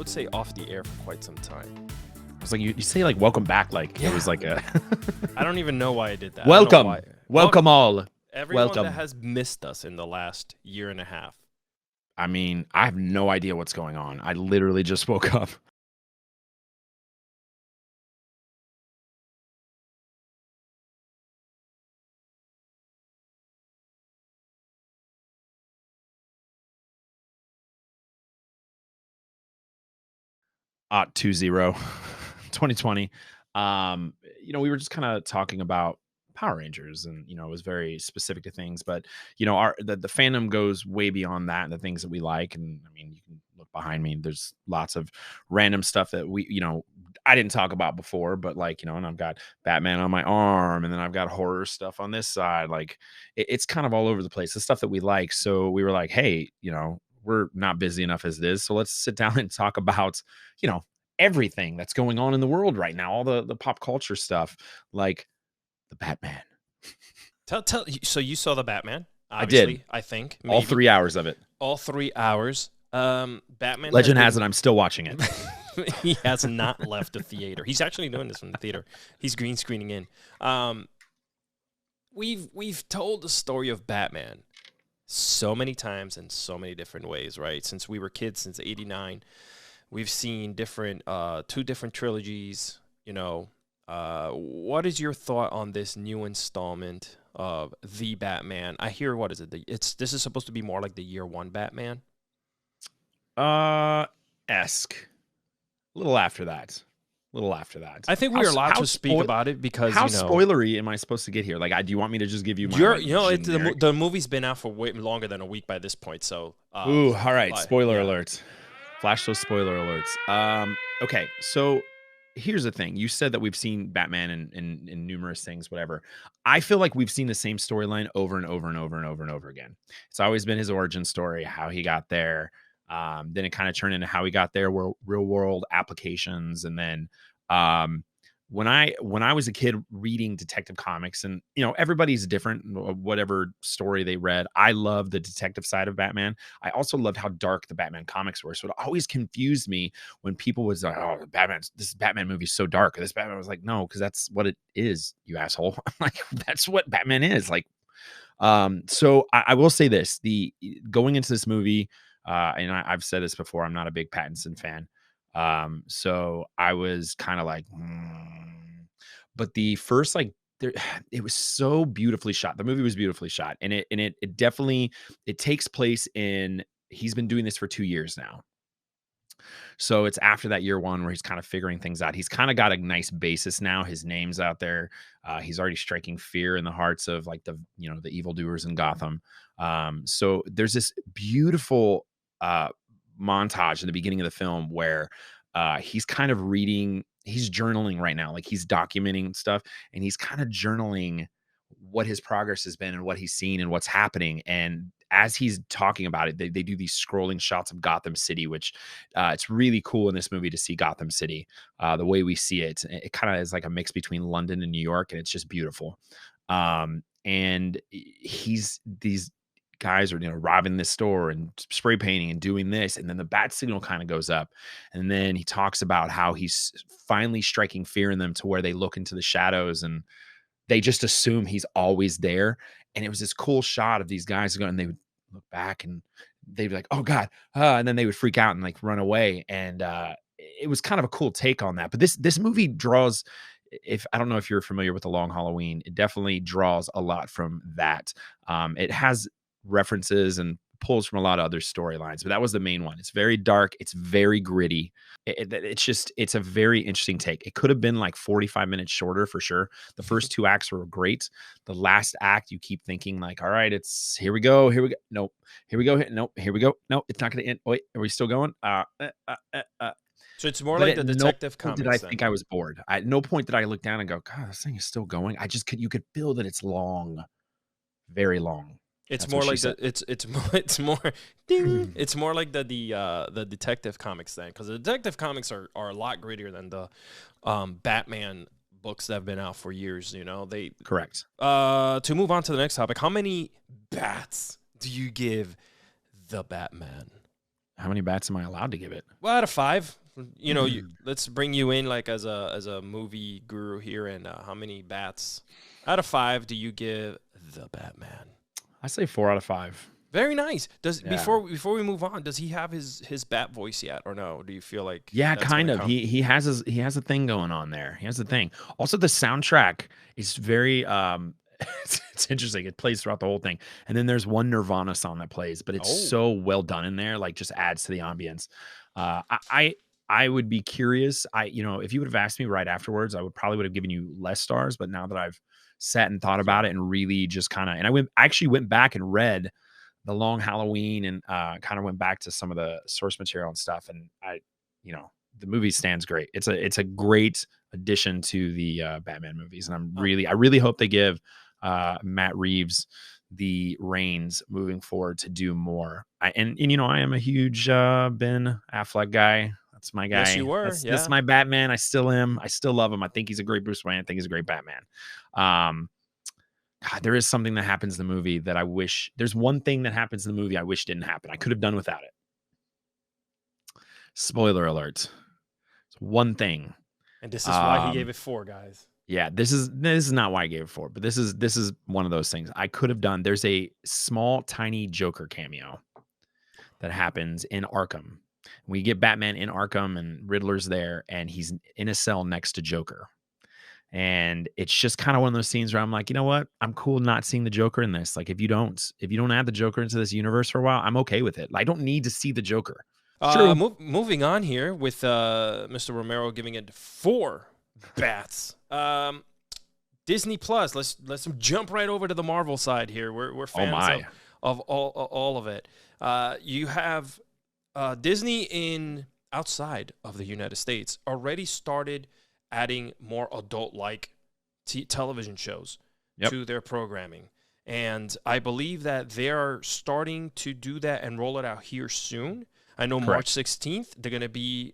would say off the air for quite some time. It's like you say like welcome back, like it was like a I don't even know why I did that. Welcome all. Everyone Welcome. that has missed us in the last year and a half. I mean, I have no idea what's going on. I literally just woke up. At 2020. We were just kind of talking about Power Rangers, and it was very specific to things, but the fandom goes way beyond that and the things that we like. And I mean, you can look behind me, there's lots of random stuff that I didn't talk about before, but and I've got Batman on my arm, and then I've got horror stuff on this side. Like it's kind of all over the place, the stuff that we like. So we were like, hey, we're not busy enough as it is, so let's sit down and talk about everything that's going on in the world right now, all the pop culture stuff, like the Batman. So you saw the Batman? Obviously, I did. I think all 3 hours of it. All 3 hours. Batman. Legend has it I'm still watching it. He has not left the theater. He's actually doing this from the theater. He's green screening in. We've told the story of Batman so many times in so many different ways, right? Since we were kids, since '89, we've seen two different trilogies. What is your thought on this new installment of The Batman? I hear, what is it? This is supposed to be more like the year one Batman. Esque. A little after that. I think we're allowed to speak about it because how spoilery am I supposed to get here? Like, do you want me to just give you my? The movie's been out for way longer than a week by this point. So, all right. Spoiler alert. Flash those spoiler alerts. Okay, so here's the thing. You said that we've seen Batman in numerous things, whatever. I feel like we've seen the same storyline over and over and over and over and over again. It's always been his origin story, how he got there. Then it kind of turned into how he got there, real world applications. And then when I was a kid reading Detective Comics, and everybody's different, whatever story they read. I love the detective side of Batman. I also loved how dark the Batman comics were. So it always confused me when people was like, "Oh, this Batman movie is so dark." This Batman was like, "No, because that's what it is, you asshole." Like, that's what Batman is like. So I will say this: going into this movie. And I've said this before, I'm not a big Pattinson fan. So I was kind of like, but the first, it was so beautifully shot. The movie was beautifully shot. And it definitely, it takes place he's been doing this for 2 years now. So it's after that year one where he's kind of figuring things out. He's kind of got a nice basis now. His name's out there. He's already striking fear in the hearts of the evildoers in Gotham. So there's this beautiful montage in the beginning of the film where he's kind of he's journaling right now, like he's documenting stuff, and he's kind of journaling what his progress has been and what he's seen and what's happening. And as he's talking about it, they do these scrolling shots of Gotham City, which it's really cool in this movie to see Gotham City the way we see it. It kind of is like a mix between London and New York, and it's just beautiful. And these guys are robbing this store and spray painting and doing this, and then the bat signal kind of goes up, and then he talks about how he's finally striking fear in them to where they look into the shadows and they just assume he's always there. And it was this cool shot of these guys going, and they would look back and they'd be like, "Oh God," and then they would freak out and like run away. And it was kind of a cool take on that. But this movie draws, I don't know if you're familiar with The Long Halloween, it definitely draws a lot from that. It has references and pulls from a lot of other storylines, but that was the main one. It's very dark. It's very gritty. It's a very interesting take. It could have been like 45 minutes shorter for sure. The first 2 acts were great. The last act, you keep thinking like, all right, it's here we go. Nope. Here we go. Nope. Here we go. No, it's not going to end. Wait, are we still going? So it's more like the Detective Comics. Did I think I was bored? At no point did I look down and go, "God, this thing is still going." You could feel that it's long, very long. It's more like it's more ding. It's more like the Detective Comics thing, because the Detective Comics are a lot grittier than the Batman books that have been out for years. They correct. To move on to the next topic, how many bats do you give the Batman? How many bats am I allowed to give it? Well, out of 5. You know, let's bring you in like as a movie guru here. And how many bats out of 5 do you give the Batman? I say 4 out of 5. Very nice. Before we move on, does he have his bat voice yet, or no? Do you feel like kind of. He has a thing going on there. He has a thing. Also, the soundtrack is very it's interesting. It plays throughout the whole thing, and then there's one Nirvana song that plays, but it's so well done in there. Like, just adds to the ambience. I would be curious. If you would have asked me right afterwards, I would have given you less stars. But now that I've sat and thought about it and really just kind of, and I actually went back and read The Long Halloween and kind of went back to some of the source material and stuff. And the movie stands great. It's a great addition to the Batman movies. And I really hope they give Matt Reeves the reins moving forward to do more. I am a huge Ben Affleck guy. That's my guy. Yes, you were. That's my Batman. I still am. I still love him. I think he's a great Bruce Wayne. I think he's a great Batman. God, there is something that happens in the movie that I wish. There's one thing that happens in the movie I wish didn't happen. I could have done without it. Spoiler alert. It's one thing. And this is why he gave it 4, guys. Yeah, this is not why I gave it 4, but this is one of those things I could have done. There's a small, tiny Joker cameo that happens in Arkham. We get Batman in Arkham and Riddler's there, and he's in a cell next to Joker. And it's just kind of one of those scenes where I'm like, you know what? I'm cool not seeing the Joker in this. Like, if you don't add the Joker into this universe for a while, I'm okay with it. I don't need to see the Joker. Moving on here with Mr. Romero giving it 4 bats. Disney Plus. Let's jump right over to the Marvel side here. We're fans of all of it. You have Disney outside of the United States already started adding more adult-like television shows to their programming. And I believe that they are starting to do that and roll it out here soon. I know March 16th, they're going to be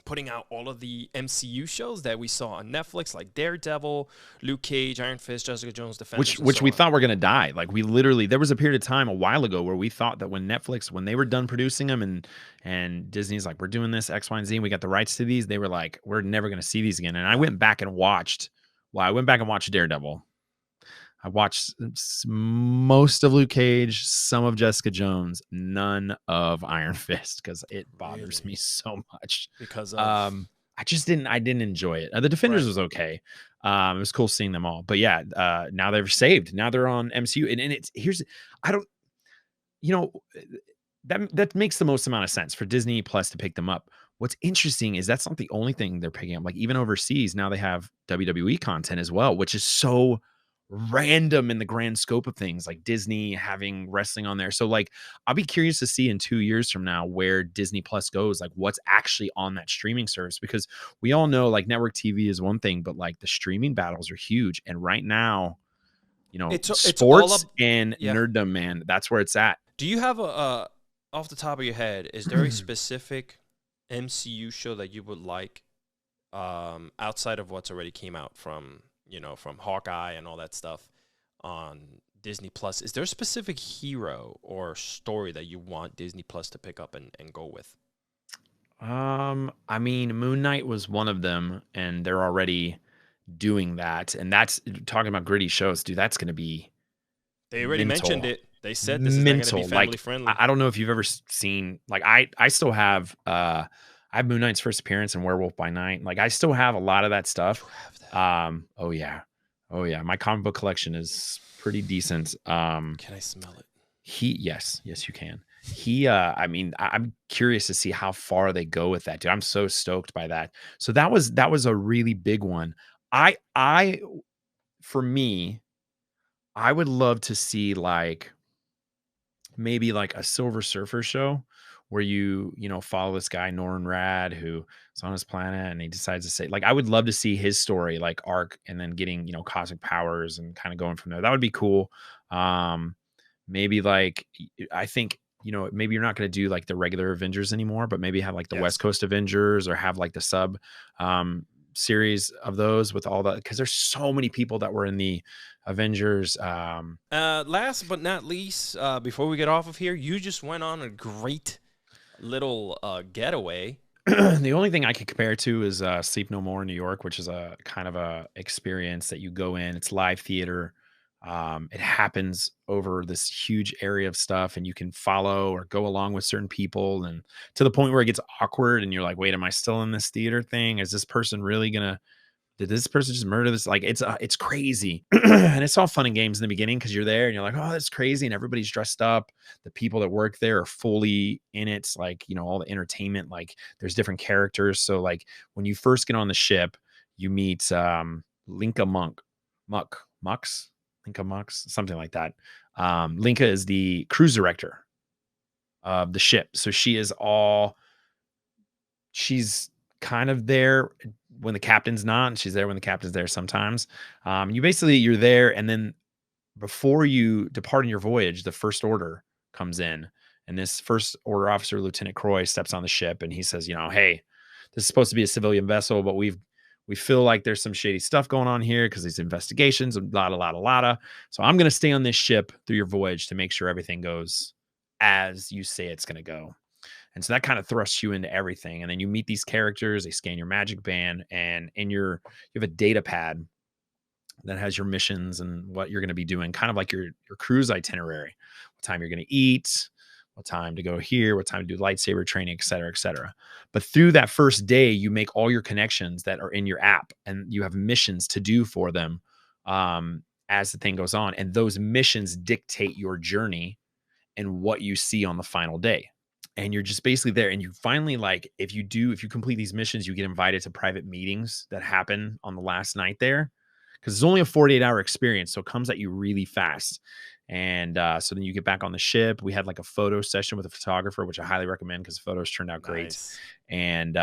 putting out all of the MCU shows that we saw on Netflix, like Daredevil, Luke Cage, Iron Fist, Jessica Jones, Defenders, which we thought were going to die. Like, we literally, there was a period of time a while ago where we thought that when they were done producing them and Disney's like, we're doing this X, Y, and Z, and we got the rights to these, they were like, we're never going to see these again. And I went back and watched Daredevil. I watched most of Luke Cage, some of Jessica Jones, none of Iron Fist, because it bothers me so much. Because I didn't enjoy it. The Defenders was okay. It was cool seeing them all. But yeah, now they're saved. Now they're on MCU. That makes the most amount of sense for Disney Plus to pick them up. What's interesting is that's not the only thing they're picking up. Like, even overseas, now they have WWE content as well, which is so random in the grand scope of things, like Disney having wrestling on there. So, like, I'll be curious to see in 2 years from now where Disney Plus goes, like what's actually on that streaming service, because we all know like network TV is one thing, but like the streaming battles are huge. And right now, sports and nerddom, man, that's where it's at. Do you have off the top of your head, is there a specific MCU show that you would like outside of what's already came out from Hawkeye and all that stuff on Disney Plus? Is there a specific hero or story that you want Disney Plus to pick up and go with? I mean, Moon Knight was one of them, and they're already doing that. And that's talking about gritty shows, dude. That's going to be. They already mentioned it. They said this is not going to be family friendly. I don't know if you've ever seen, like, I still have, I have Moon Knight's first appearance and Werewolf by Night. Like, I still have a lot of that stuff. You have that. Oh yeah. My comic book collection is pretty decent. Can I smell it? Yes, you can. I mean, I'm curious to see how far they go with that, dude. I'm so stoked by that. So that was a really big one. For me, I would love to see like maybe like a Silver Surfer show where you follow this guy, Norrin Rad, who is on his planet and he decides to say, like, I would love to see his story, like arc, and then getting, cosmic powers and kind of going from there. That would be cool. Maybe like, I think, maybe you're not going to do like the regular Avengers anymore, but maybe have like the West Coast Avengers, or have like the sub series of those with all the, because there's so many people that were in the Avengers. Last but not least, before we get off of here, you just went on a great little getaway. The only thing I could compare it to is Sleep No More in New York, which is a kind of a experience that you go in. It's live theater. It happens over this huge area of stuff, and you can follow or go along with certain people, and to the point where it gets awkward, and you're like, "Wait, am I still in this theater thing? Is this person really gonna? Did this person just murder this?" Like it's crazy, and it's all fun and games in the beginning because you're there and you're like, "Oh, that's crazy," and everybody's dressed up. The people that work there are fully in it, like all the entertainment. Like there's different characters. So like when you first get on the ship, you meet Linka Mux, Linka Mux, something like that. Linka is the cruise director of the ship, so she's kind of there when the captain's not, and she's there when the captain's there sometimes. You're there, and then before you depart on your voyage, the first order comes in, and this first order officer, Lieutenant Croy, steps on the ship, and he says, "Hey, this is supposed to be a civilian vessel, but we feel like there's some shady stuff going on here because these investigations, and lotta. So I'm going to stay on this ship through your voyage to make sure everything goes as you say it's going to go." And so that kind of thrusts you into everything. And then you meet these characters, they scan your magic band, and you have a data pad that has your missions and what you're going to be doing, kind of like your cruise itinerary, what time you're going to eat, what time to go here, what time to do lightsaber training, et cetera, et cetera. But through that first day, you make all your connections that are in your app, and you have missions to do for them as the thing goes on. And those missions dictate your journey and what you see on the final day. And you're just basically there, and you finally, like, if you complete these missions, you get invited to private meetings that happen on the last night there, because it's only a 48-hour experience, so it comes at you really fast. And so then you get back on the ship. We had like a photo session with a photographer, which I highly recommend because the photos turned out great. Nice. And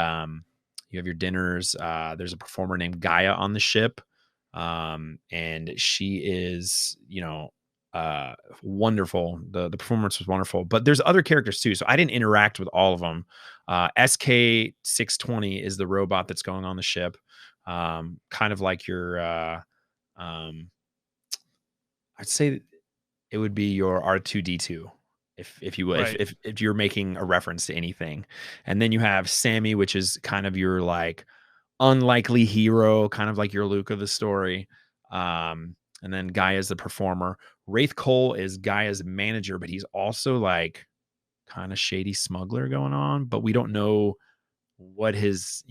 you have your dinners. There's a performer named Gaia on the ship, and she is wonderful. The performance was wonderful, but there's other characters too, so I didn't interact with all of them. SK620 is the robot that's going on the ship, kind of like your I'd say it would be your R2D2, if you would, Right. if you're making a reference to anything. And then you have Sammy, which is kind of your like unlikely hero, kind of like your Luke of the story. And then Gaia's the performer. Wraith Cole is Gaia's manager, but he's also like kind of shady smuggler going on, but we don't know what his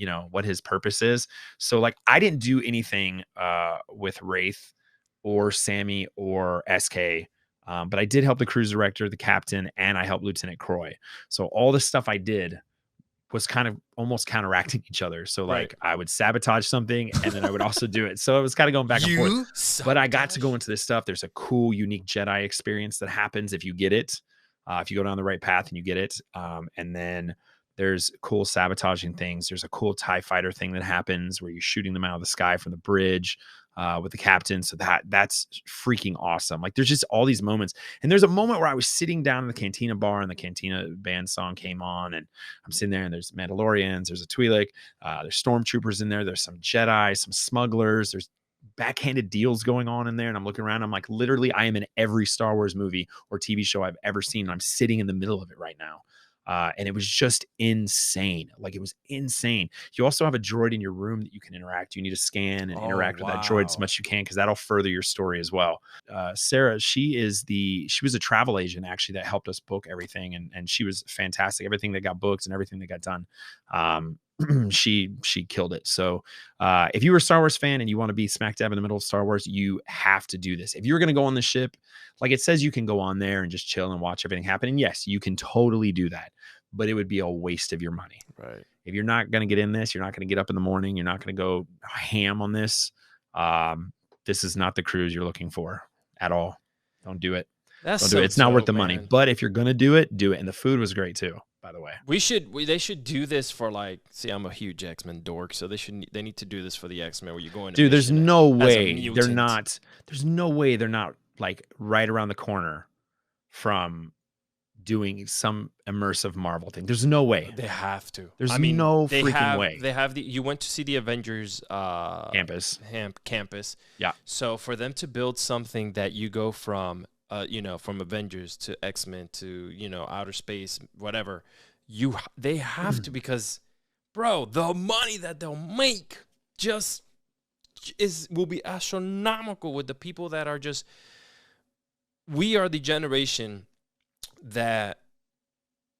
purpose is. So like I didn't do anything with Wraith or Sammy or SK, but I did help the cruise director, the captain, and I helped Lieutenant Croy. So all the stuff I did was kind of almost counteracting each other. So like I would sabotage something and then I would also do it. So it was kind of going back and forth. But I got to go into this stuff. There's a cool, unique Jedi experience that happens if you get it. If you go down the right path and you get it. And then there's cool sabotaging things. There's a cool TIE fighter thing that happens where you're shooting them out of the sky from the bridge with the captain. So that's freaking awesome. Like there's just all these moments. And there's a moment where I was sitting down in the Cantina bar and the Cantina band song came on, and I'm sitting there and there's Mandalorians, there's a Twi'lek, there's stormtroopers in there, there's some Jedi, some smugglers, there's backhanded deals going on in there. And I'm looking around, I'm like, literally, I am in every Star Wars movie or TV show I've ever seen. And I'm sitting in the middle of it right now. And it was just insane. Like it was insane. You also have a droid in your room that you can interact. You need to scan and interact with that droid as much as you can, because that'll further your story as well. Sarah, she was a travel agent actually that helped us book everything, and she was fantastic. Everything that got booked and everything that got done. She killed it. So if you were a Star Wars fan and you want to be smack dab in the middle of Star Wars, you have to do this. If you're going to go on the ship, like it says, you can go on there and just chill and watch everything happen. And yes, you can totally do that, but it would be a waste of your money. Right. If you're not going to get in this, you're not going to get up in the morning, you're not going to go ham on this. This is not the cruise you're looking for at all. Don't do it. Don't do it. It's not worth the money. But if you're going to do it. And the food was great too, by the way. They should do this for like, see, I'm a huge X-Men dork, so they need to do this for the X-Men where you go in. Dude, there's no way they're not like right around the corner from doing some immersive Marvel thing. There's no way. They have to. There's no freaking way. They have you went to see the Avengers campus. Yeah. So for them to build something that you go from from Avengers to X-Men to outer space, whatever, they have to, because, bro, the money that they'll make just will be astronomical with the people that are just. We are the generation that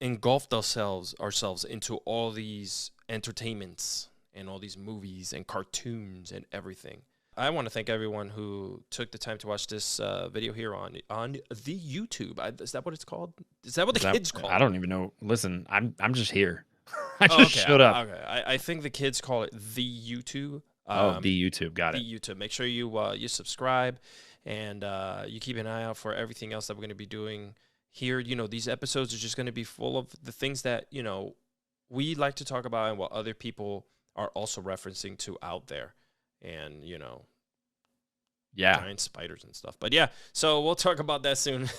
engulfed ourselves into all these entertainments and all these movies and cartoons and everything. I want to thank everyone who took the time to watch this video here on the YouTube. Is that what it's called? Is that what the kids call it? I don't even know. Listen, I'm just here. I just showed up. Okay, I think the kids call it the YouTube. The YouTube. Got it. The YouTube. Make sure you subscribe and you keep an eye out for everything else that we're going to be doing here. You know, these episodes are just going to be full of the things that, you know, we like to talk about and what other people are also referencing to out there. And, you know, giant spiders and stuff. But yeah, so we'll talk about that soon.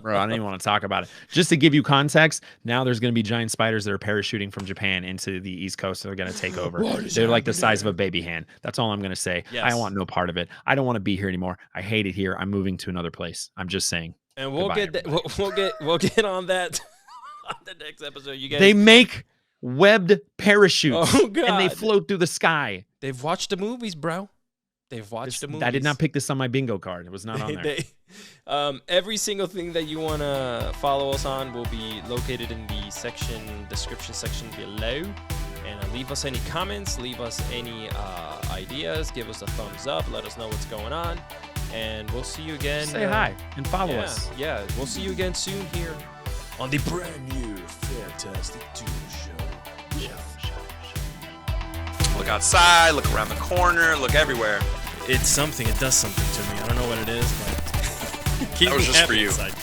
Bro, I don't even want to talk about it. Just to give you context, now there's going to be giant spiders that are parachuting from Japan into the East Coast. They're going to take over. They're like the size of a baby hand. That's all I'm going to say. Yes. I want no part of it. I don't want to be here anymore. I hate it here. I'm moving to another place. I'm just saying. And we'll get on that on the next episode. You guys. They make webbed parachutes. Oh, God. And they float through the sky. They've watched the movies, bro. They've watched the movies. I did not pick this on my bingo card. It was not on there. Every single thing that you want to follow us on will be located in the description section below. And leave us any comments. Leave us any ideas. Give us a thumbs up. Let us know what's going on. And we'll see you again. Say hi and follow us. Yeah, we'll see you again soon here on the brand new Fantastic Duo Show. Look outside, look around the corner, look everywhere. It's something. It does something to me. I don't know what it is, but that was just for you. Inside.